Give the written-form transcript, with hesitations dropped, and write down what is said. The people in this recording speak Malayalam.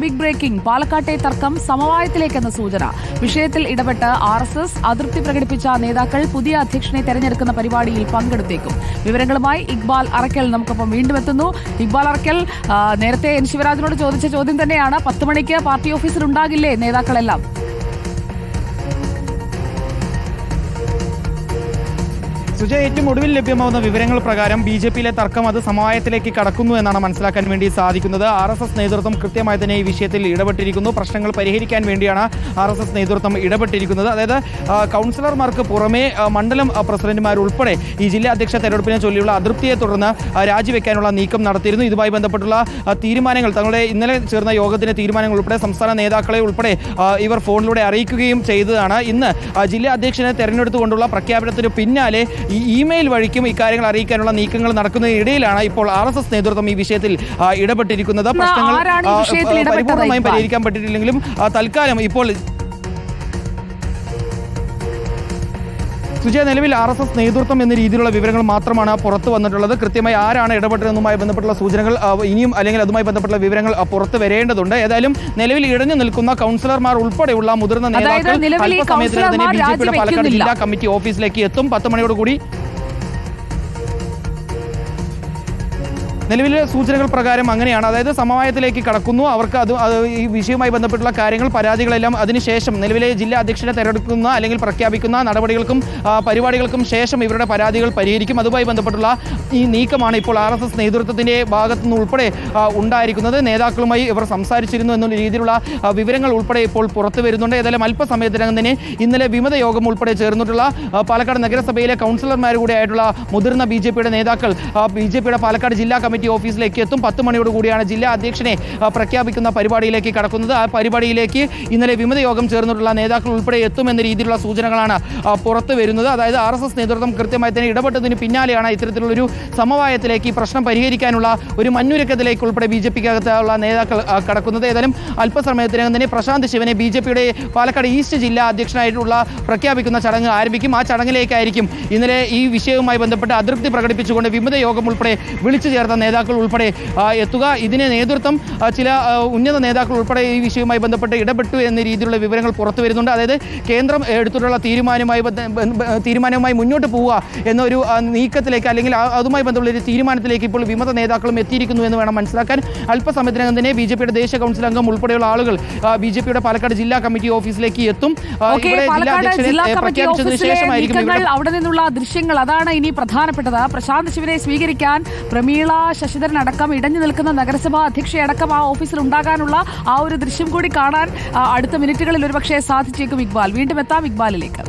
Big breaking. പാലക്കാട്ടെ തർക്കം സമവായത്തിലേക്കെന്ന സൂചന. വിഷയത്തിൽ ഇടപെട്ട് RSS അതൃപ്തി പ്രകടിപ്പിച്ച നേതാക്കൾ പുതിയ അധ്യക്ഷനെ തെരഞ്ഞെടുക്കുന്ന പരിപാടിയിൽ പങ്കെടുത്തേക്കും. വിവരങ്ങളുമായി ഇക്ബാൽ അറക്കൽ നമുക്കൊപ്പം വീണ്ടും എത്തുന്നു. ഇക്ബാൽ അറക്കൽ, നേരത്തെ എൻ ശിവരാജിനോട് ചോദിച്ച ചോദ്യം തന്നെയാണ്. 10 മണിക്ക് പാർട്ടി ഓഫീസിൽ ഉണ്ടാകില്ലേ നേതാക്കളെല്ലാം? സുജ, ഏറ്റവും ഒടുവിൽ ലഭ്യമാവുന്ന വിവരങ്ങൾ പ്രകാരം BJP-യിലെ തർക്കം അത് സമവായത്തിലേക്ക് കടക്കുന്നു എന്നാണ് മനസ്സിലാക്കാൻ വേണ്ടി സാധിക്കുന്നത്. RSS നേതൃത്വം കൃത്യമായി തന്നെ ഈ വിഷയത്തിൽ ഇടപെട്ടിരിക്കുന്നു. പ്രശ്നങ്ങൾ പരിഹരിക്കാൻ വേണ്ടിയാണ് RSS നേതൃത്വം ഇടപെട്ടിരിക്കുന്നത്. അതായത് കൗൺസിലർമാർക്ക് പുറമെ മണ്ഡലം പ്രസിഡന്റുമാരുൾപ്പെടെ ഈ ജില്ലാ അധ്യക്ഷ തെരഞ്ഞെടുപ്പിനെ ചൊല്ലിയുള്ള അതൃപ്തിയെ തുടർന്ന് രാജിവെക്കാനുള്ള നീക്കം നടത്തിയിരുന്നു. ഇതുമായി ബന്ധപ്പെട്ടുള്ള തീരുമാനങ്ങൾ, തങ്ങളുടെ ഇന്നലെ ചേർന്ന യോഗത്തിന്റെ തീരുമാനങ്ങൾ ഉൾപ്പെടെ സംസ്ഥാന നേതാക്കളെ ഉൾപ്പെടെ ഇവർ ഫോണിലൂടെ അറിയിക്കുകയും ചെയ്തതാണ്. ഇന്ന് ജില്ലാ അധ്യക്ഷനെ തെരഞ്ഞെടുത്തുകൊണ്ടുള്ള പ്രഖ്യാപനത്തിന് പിന്നാലെ ഈ ഇമെയിൽ വഴിക്കും ഇക്കാര്യങ്ങൾ അറിയിക്കാനുള്ള നീക്കങ്ങൾ നടക്കുന്നതിനിടയിലാണ് ഇപ്പോൾ RSS നേതൃത്വം ഈ വിഷയത്തിൽ ഇടപെട്ടിരിക്കുന്നത്. പ്രശ്നങ്ങൾ പരിപൂർണമായും പരിഹരിക്കാൻ പറ്റിയിട്ടില്ലെങ്കിലും തൽക്കാലം ഇപ്പോൾ സുജയ, നിലവിൽ RSS നേതൃത്വം എന്ന രീതിയിലുള്ള വിവരങ്ങൾ മാത്രമാണ് പുറത്തു വന്നിട്ടുള്ളത്. കൃത്യമായി ആരാണ് ഇടപെട്ടതെന്നുമായി ബന്ധപ്പെട്ടുള്ള സൂചനകൾ ഇനിയും അല്ലെങ്കിൽ അതുമായി ബന്ധപ്പെട്ടുള്ള വിവരങ്ങൾ പുറത്തു വരേണ്ടതുണ്ട്. ഏതായാലും നിലവിൽ ഇടഞ്ഞു നിൽക്കുന്ന കൗൺസിലർമാർ ഉൾപ്പെടെയുള്ള മുതിർന്ന നേതാക്കൾ അല്പസമയത്തിന് തന്നെ BJP-യുടെ പാലക്കാട് ജില്ലാ കമ്മിറ്റി ഓഫീസിലേക്ക് എത്തും. 10 മണിയോടുകൂടി നിലവിലെ സൂചനകൾ പ്രകാരം അങ്ങനെയാണ്. അതായത് സമവായത്തിലേക്ക് കടക്കുന്നു. അവർക്ക് ഈ വിഷയവുമായി ബന്ധപ്പെട്ടുള്ള കാര്യങ്ങൾ, പരാതികളെല്ലാം അതിനുശേഷം നിലവിലെ ജില്ലാ അധ്യക്ഷനെ തെരഞ്ഞെടുക്കുന്ന അല്ലെങ്കിൽ പ്രഖ്യാപിക്കുന്ന നടപടികൾക്കും പരിപാടികൾക്കും ശേഷം ഇവരുടെ പരാതികൾ പരിഹരിക്കും. അതുമായി ബന്ധപ്പെട്ടുള്ള ഈ നീക്കമാണ് ഇപ്പോൾ RSS നേതൃത്വത്തിൻ്റെ ഭാഗത്തുനിന്ന് ഉൾപ്പെടെ ഉണ്ടായിരിക്കുന്നത്. നേതാക്കളുമായി ഇവർ സംസാരിച്ചിരുന്നു എന്നുള്ള രീതിയിലുള്ള വിവരങ്ങൾ ഉൾപ്പെടെ ഇപ്പോൾ പുറത്തു വരുന്നുണ്ട്. ഏതായാലും അല്പസമയത്തിനകം തന്നെ ഇന്നലെ വിമത യോഗം ഉൾപ്പെടെ ചേർന്നിട്ടുള്ള പാലക്കാട് നഗരസഭയിലെ കൗൺസിലർമാർ കൂടി ആയിട്ടുള്ള മുതിർന്ന BJP-യുടെ നേതാക്കൾ BJP-യുടെ പാലക്കാട് ജില്ലാ കമ്മിറ്റി ഓഫീസിലേക്ക് എത്തും. 10 മണിയോടുകൂടിയാണ് ജില്ലാ അധ്യക്ഷനെ പ്രഖ്യാപിക്കുന്ന പരിപാടിയിലേക്ക് കടക്കുന്നത്. ആ പരിപാടിയിലേക്ക് ഇന്നലെ വിമത യോഗം ചേർന്നിട്ടുള്ള നേതാക്കൾ ഉൾപ്പെടെ എത്തുമെന്ന രീതിയിലുള്ള സൂചനകളാണ് പുറത്തു വരുന്നത്. അതായത് RSS നേതൃത്വം കൃത്യമായി തന്നെ ഇടപെട്ടതിന് പിന്നാലെയാണ് ഇത്തരത്തിലുള്ളൊരു സമവായത്തിലേക്ക്, ഈ പ്രശ്നം പരിഹരിക്കാനുള്ള ഒരു മഞ്ഞുരുക്കത്തിലേക്ക് ഉൾപ്പെടെ BJP-ക്കകത്തുള്ള നേതാക്കൾ കടക്കുന്നത്. ഏതായാലും അല്പസമയത്തിനകം തന്നെ പ്രശാന്ത് ശിവനെ BJP-യുടെ പാലക്കാട് ഈസ്റ്റ് ജില്ലാ അധ്യക്ഷനായിട്ടുള്ള പ്രഖ്യാപിക്കുന്ന ചടങ്ങ് ആരംഭിക്കും. ആ ചടങ്ങിലേക്കായിരിക്കും ഇന്നലെ ഈ വിഷയവുമായി ബന്ധപ്പെട്ട് അതൃപ്തി പ്രകടിപ്പിച്ചുകൊണ്ട് വിമത യോഗം ഉൾപ്പെടെ വിളിച്ചു ചേർത്ത നേതാക്കൾ ഉൾപ്പെടെ എത്തുക. ഇതിന് നേതൃത്വം ചില ഉന്നത നേതാക്കൾ ഉൾപ്പെടെ ഈ വിഷയവുമായി ബന്ധപ്പെട്ട് ഇടപെട്ടു എന്ന രീതിയിലുള്ള വിവരങ്ങൾ പുറത്തു വരുന്നുണ്ട്. അതായത് കേന്ദ്രം എടുത്തിട്ടുള്ള തീരുമാനവുമായി മുന്നോട്ട് പോവുക എന്നൊരു നീക്കത്തിലേക്ക് അല്ലെങ്കിൽ അതുമായി ബന്ധമുള്ള ഒരു തീരുമാനത്തിലേക്ക് ഇപ്പോൾ വിമത നേതാക്കളും എത്തിയിരിക്കുന്നു എന്ന് വേണം മനസ്സിലാക്കാൻ. അല്പസമയത്തിനകം തന്നെ BJP-യുടെ ദേശീയ കൗൺസിൽ അംഗം ഉൾപ്പെടെയുള്ള ആളുകൾ BJP-യുടെ പാലക്കാട് ജില്ലാ കമ്മിറ്റി ഓഫീസിലേക്ക് എത്തും. പ്രഖ്യാപിച്ചതിന് ശേഷമായിരിക്കും അവിടെ നിന്നുള്ള ദൃശ്യങ്ങൾ. അതാണ് ഇനി പ്രധാനപ്പെട്ടത്. പ്രശാന്ത് ശിവനെ സ്വീകരിക്കാൻ പ്രമീള ശശിധരൻ അടക്കം ഇടഞ്ഞു നിൽക്കുന്ന നഗരസഭാ അധ്യക്ഷയടക്കം ആ ഓഫീസിൽ ഉണ്ടാകാനുള്ള ആ ഒരു ദൃശ്യം കൂടി കാണാൻ അടുത്ത മിനിറ്റുകളിൽ ഒരുപക്ഷെ സാധിച്ചേക്കും. ഇക്ബാൽ, വീണ്ടും എത്താം ഇക്ബാലിലേക്ക്.